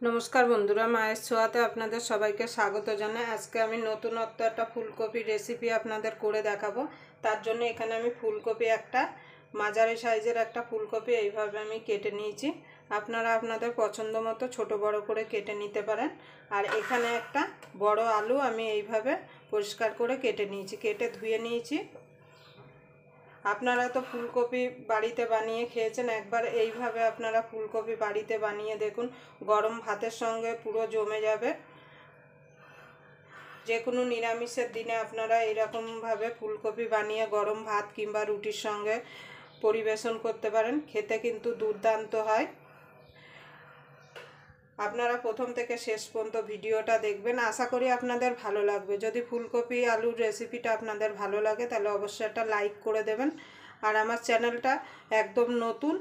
नमस्कार बंधुरा मायेर ছোঁয়াতে আপনাদের সবাইকে স্বাগত জানাই। আজকে আমি নতুনত্ব একটা ফুলকপি রেসিপি আপনাদের করে দেখাবো। তার জন্য এখানে আমি ফুলকপি একটা মাঝারি সাইজের একটা ফুলকপি এইভাবে আমি কেটে নিয়েছি। আপনারা আপনাদের পছন্দ মতো ছোট বড় করে কেটে নিতে পারেন। আর এখানে একটা বড় আলু আমি এইভাবে পরিষ্কার করে কেটে নিয়েছি, কেটে ধুয়ে নিয়েছি। আপনারা তো ফুলকপি বাড়িতে বানিয়ে খেয়েছেন, একবার এইভাবে আপনারা ফুলকপি বাড়িতে বানিয়ে দেখুন, গরম ভাতের সঙ্গে পুরো জমে যাবে। যে কোনো নিরামিষের দিনে আপনারা এরকমভাবে ফুলকপি বানিয়ে গরম ভাত কিংবা রুটির সঙ্গে পরিবেশন করতে পারেন, খেতে কিন্তু দুর্দান্ত হয়। আপনারা প্রথম থেকে শেষ পর্যন্ত ভিডিওটা দেখবেন, আশা করি আপনাদের ভালো লাগবে। যদি ফুলকপি আলুর রেসিপিটা আপনাদের ভালো লাগে তাহলে অবশ্যই একটা লাইক করে দেবেন। আর আমার চ্যানেলটা একদম নতুন,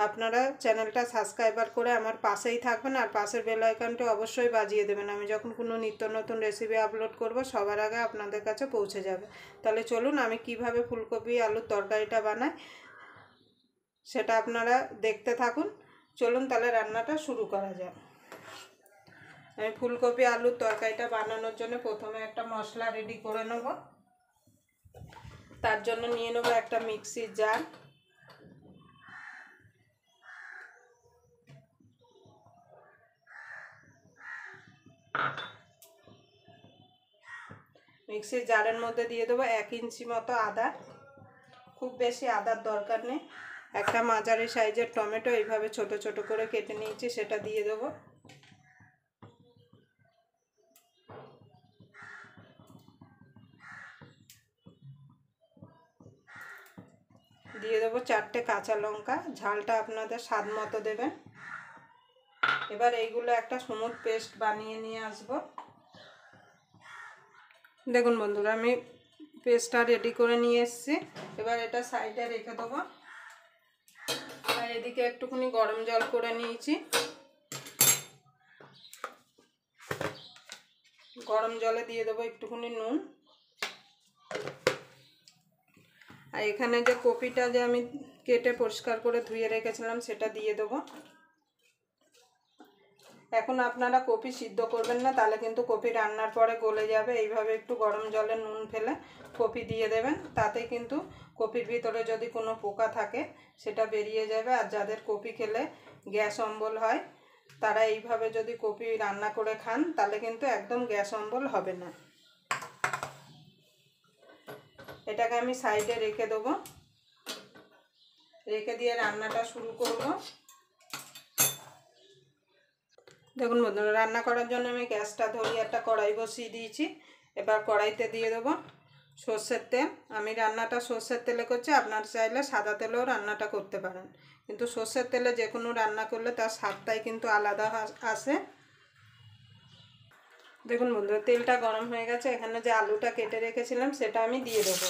আপনারা চ্যানেলটা সাবস্ক্রাইবার করে আমার পাশেই থাকবেন আর পাশের বেল আইকনটা অবশ্যই বাজিয়ে দেবেন। আমি যখন কোনো নিত্য নতুন রেসিপি আপলোড করব সবার আগে আপনাদের কাছে পৌঁছে যাবে। তাহলে চলুন আমি কিভাবে ফুলকপি আলুর তরকারিটা বানাই সেটা আপনারা দেখতে থাকুন। চলুন তাহলে রান্নাটা শুরু করা যাক। আমি ফুলকপি আলুর তরকারিটা বানানোর জন্য প্রথমে একটা মশলা রেডি করে নেব। তার জন্য নিয়ে নেব একটা মিক্সির জার। মিক্সির জারের মধ্যে দিয়ে দেবো 1 ইঞ্চি মতো আদা, খুব বেশি আদার দরকার নেই। একটা মাঝারি সাইজের টমেটো এইভাবে ছোট ছোট করে কেটে নিয়েছি, সেটা দিয়ে দেবো। দিয়ে দেবো 4টে কাঁচা লঙ্কা, ঝালটা আপনাদের স্বাদ মতো দেবেন। এবার এইগুলো একটা স্মুথ পেস্ট বানিয়ে নিয়ে আসব। দেখুন বন্ধুরা, আমি পেস্টটা রেডি করে নিয়ে এসেছি। এবার এটা সাইডে রেখে দেবো। আর এদিকে একটুখানি গরম জল করে নিয়েছি। গরম জলে দিয়ে দেবো একটুখানি নুন। আর এখানে যে কপিটা যে আমি কেটে পরিষ্কার করে ধুয়ে রেখেছিলাম সেটা দিয়ে দেবো। এখন আপনারা কপি সিদ্ধ করবেন না, তাহলে কিন্তু কপি রান্নার পরে গলে যাবে। এইভাবে একটু গরম জলে নুন ফেলে কপি দিয়ে দেবেন, তাতে কিন্তু কপির ভিতরে যদি কোনো পোকা থাকে সেটা বেরিয়ে যাবে। আর যাদের কপি খেলে গ্যাস অম্বল হয় তারা এইভাবে যদি কপি রান্না করে খান তাহলে কিন্তু একদম গ্যাস অম্বল হবে না। এটাকে আমি সাইডে রেখে দেবো, রেখে দিয়ে রান্নাটা শুরু করব। দেখুন বন্ধুরা, রান্না করার জন্য আমি গ্যাসটা ধরিয়ে একটা কড়াই বসিয়ে দিয়েছি। এবার কড়াইতে দিয়ে দেবো সর্ষের তেল। আমি রান্নাটা সর্ষের তেলে করছি, আপনারা চাইলে সাদা তেলেও রান্নাটা করতে পারেন, কিন্তু সর্ষের তেলে যে কোনো রান্না করলে তার স্বাদটাই কিন্তু আলাদা আসে। দেখুন বন্ধুরা, তেলটা গরম হয়ে গেছে। এখানে যে আলুটা কেটে রেখেছিলাম সেটা আমি দিয়ে দেবো।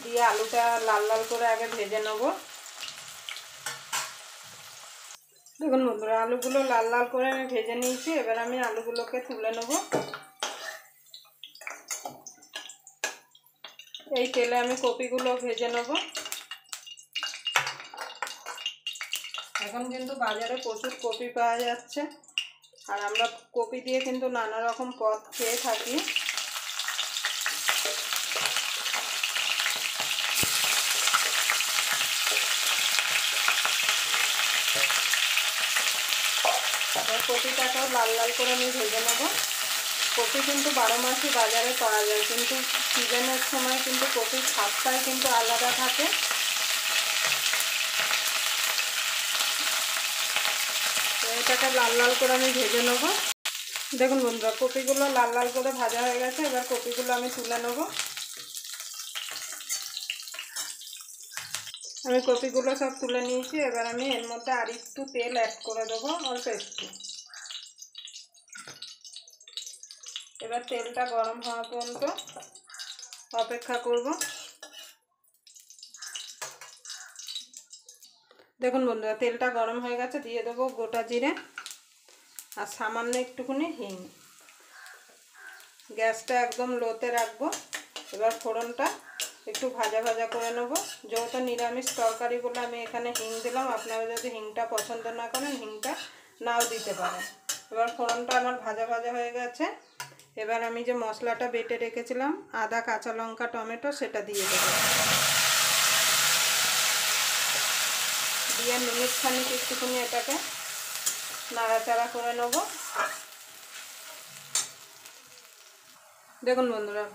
দিয়ে আলুটা লাল লাল করে আগে ভেজে নেব। দেখুন বন্ধুরা, আলুগুলো লাল লাল করে আমি ভেজে নিয়েছি। এবার আমি আলুগুলোকে তুলে নেব। এই তেলে আমি কপিগুলো ভেজে নেব। এখন কিন্তু বাজারে প্রচুর কপি পাওয়া যাচ্ছে, আর আমরা কপি দিয়ে কিন্তু নানা রকম পদ খেয়ে থাকি। কপিটাকেও লাল লাল করে আমি ভেজে নেব। কপি কিন্তু 12 মাসই বাজারে পাওয়া যায়, কিন্তু সিজনের সময় কিন্তু কপির স্বাদটাই কিন্তু আলাদা থাকে। এটাকে লাল লাল করে আমি ভেজে নেব। দেখুন বন্ধুরা, কপিগুলো লাল লাল করে ভাজা হয়ে গেছে। এবার কপিগুলো আমি তুলে নেব। আমি কপিগুলো সব তুলে নিয়েছি। এবার আমি এর মধ্যে আর একটু তেল অ্যাড করে দেবো, অল্প একটু। এবার তেলটা গরম হওয়া পর্যন্ত অপেক্ষা করব। দেখুন বন্ধুরা, তেলটা গরম হয়ে গেছে। দিয়ে দেবো গোটা জিরে আর সামান্য একটুখানি হিং। গ্যাসটা একদম লোতে রাখবো। এবার ফোড়নটা একটু ভাজা ভাজা করে নেব। যেহেতু নিরামিষ তরকারি বলে আমি এখানে হিং দিলাম, আপনারা যদি হিংটা পছন্দ না করেন হিংটা নাও দিতে পারেন। এবার ফোড়নটা আমার ভাজা ভাজা হয়ে গেছে। এবার আমি যে মশলাটা বেটে রেখেছিলাম আদা, কাঁচা লঙ্কা, টমেটো, সেটা দিয়ে দেবো। দিয়ে মিনিট খানিক একটুখানি এটাকে নাড়াচাড়া করে নেব। দেখুন বন্ধুরা,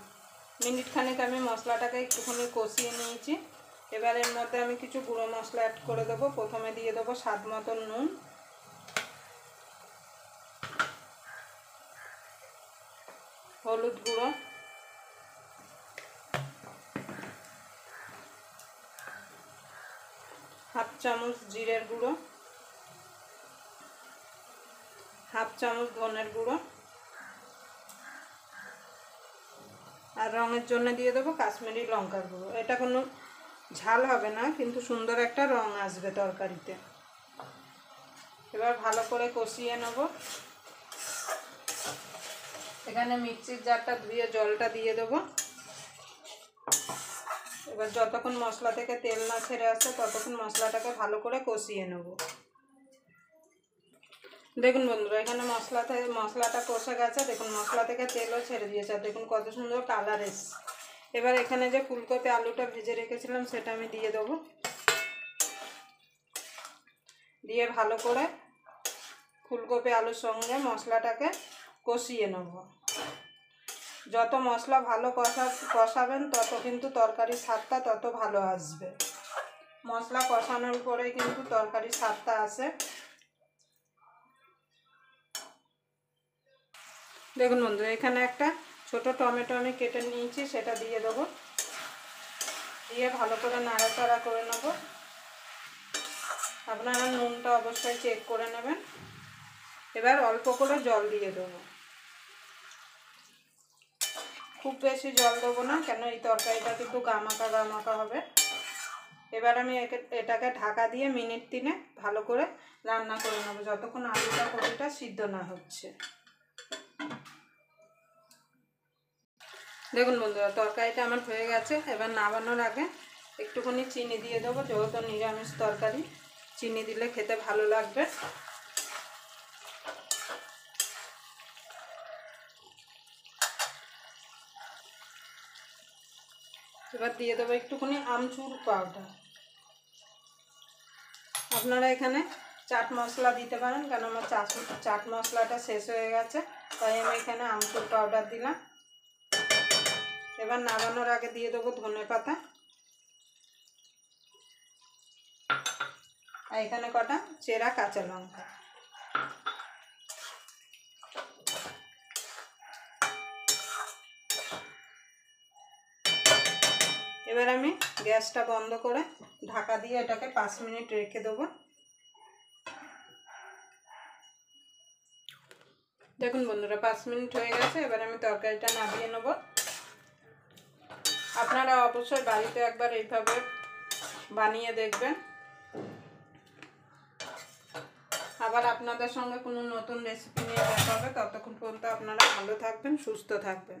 মিনিট খানিক আমি মশলাটাকে একটুখানি কষিয়ে নিয়েছি। এবার এর মধ্যে আমি কিছু গুঁড়ো মশলা অ্যাড করে দেবো। প্রথমে দিয়ে দেবো স্বাদ মতন নুন, হলুদ গুঁড়ো, হাফ চামচ জিরের গুঁড়ো, হাফ চামচ ধনের গুঁড়ো, আর রঙের জন্য দিয়ে দেবো কাশ্মীরি লঙ্কার গুঁড়ো। এটা কোনো ঝাল হবে না, কিন্তু সুন্দর একটা রং আসবে তরকারিতে। এবার ভালো করে কষিয়ে নেব। এখানে মিক্সির জারটা ধুয়ে জলটা দিয়ে দেবো। এবার যতক্ষণ মশলা থেকে তেল না ছেড়ে আসে ততক্ষণ মশলাটাকে ভালো করে কষিয়ে নেব। দেখুন বন্ধুরা, এখানে মশলাটা কষে গেছে। দেখুন মশলা থেকে তেলও ছেড়ে দিয়েছে, দেখুন কত সুন্দর কালার এসছে। এবার এখানে যে ফুলকপি আলুটা ভেজে রেখেছিলাম সেটা আমি দিয়ে দেবো। দিয়ে ভালো করে ফুলকপি আলুর সঙ্গে মশলাটাকে কষিয়ে নেব। যত মশলা ভালো কষাবেন তত কিন্তু তরকারির স্বাদটা তত ভালো আসবে। মশলা কষানোর পরেই কিন্তু তরকারির স্বাদটা আসে। দেখুন বন্ধুরা, এখানে একটা ছোট টমেটো আমি কেটে নিয়েছি, সেটা দিয়ে দেবো। দিয়ে ভালো করে নাড়াচাড়া করে নেব। আপনারা নুনটা অবশ্যই চেক করে নেবেন। এবার অল্প করে জল দিয়ে দেবো। খুব বেশি জল দেবো না, কেন এই তরকারিটা কিন্তু গামাকা গামাকা হবে। এবার আমি এটাকে ঢাকা দিয়ে মিনিট 3 ভালো করে রান্না করে নেবো, যতক্ষণ আলুটা কপিটা সিদ্ধ না হচ্ছে। দেখুন বন্ধুরা, তরকারিটা আমার হয়ে গেছে। এবার নামানোর আগে একটুখানি চিনি দিয়ে দেবো, যেহেতু নিরামিষ তরকারি চিনি দিলে খেতে ভালো লাগবে। এবার দিয়ে দেবো একটুখানি আমচুর পাউডার। আপনারা এখানে চাট মশলা দিতে পারেন, কেন আমার চাট মশলাটা শেষ হয়ে গেছে, তাই আমি এখানে আমচুর পাউডার দিলাম। এবার নামানোর আগে দিয়ে দেবো ধনেপাতা, আর এখানে কটা চেরা কাঁচা লঙ্কা। এবার আমি গ্যাসটা বন্ধ করে ঢাকা দিয়ে এটাকে 5 মিনিট রেখে দেবো। দেখুন বন্ধুরা, 5 মিনিট হয়ে গেছে। এবার আমি তরকারিটা নামিয়ে নেব। আপনারা অবশ্যই বাড়িতে একবার এইভাবে বানিয়ে দেখবেন। আবার আপনাদের সঙ্গে কোনো নতুন রেসিপি নিয়ে দেখা হবে। ততক্ষণ পর্যন্ত আপনারা ভালো থাকবেন, সুস্থ থাকবেন।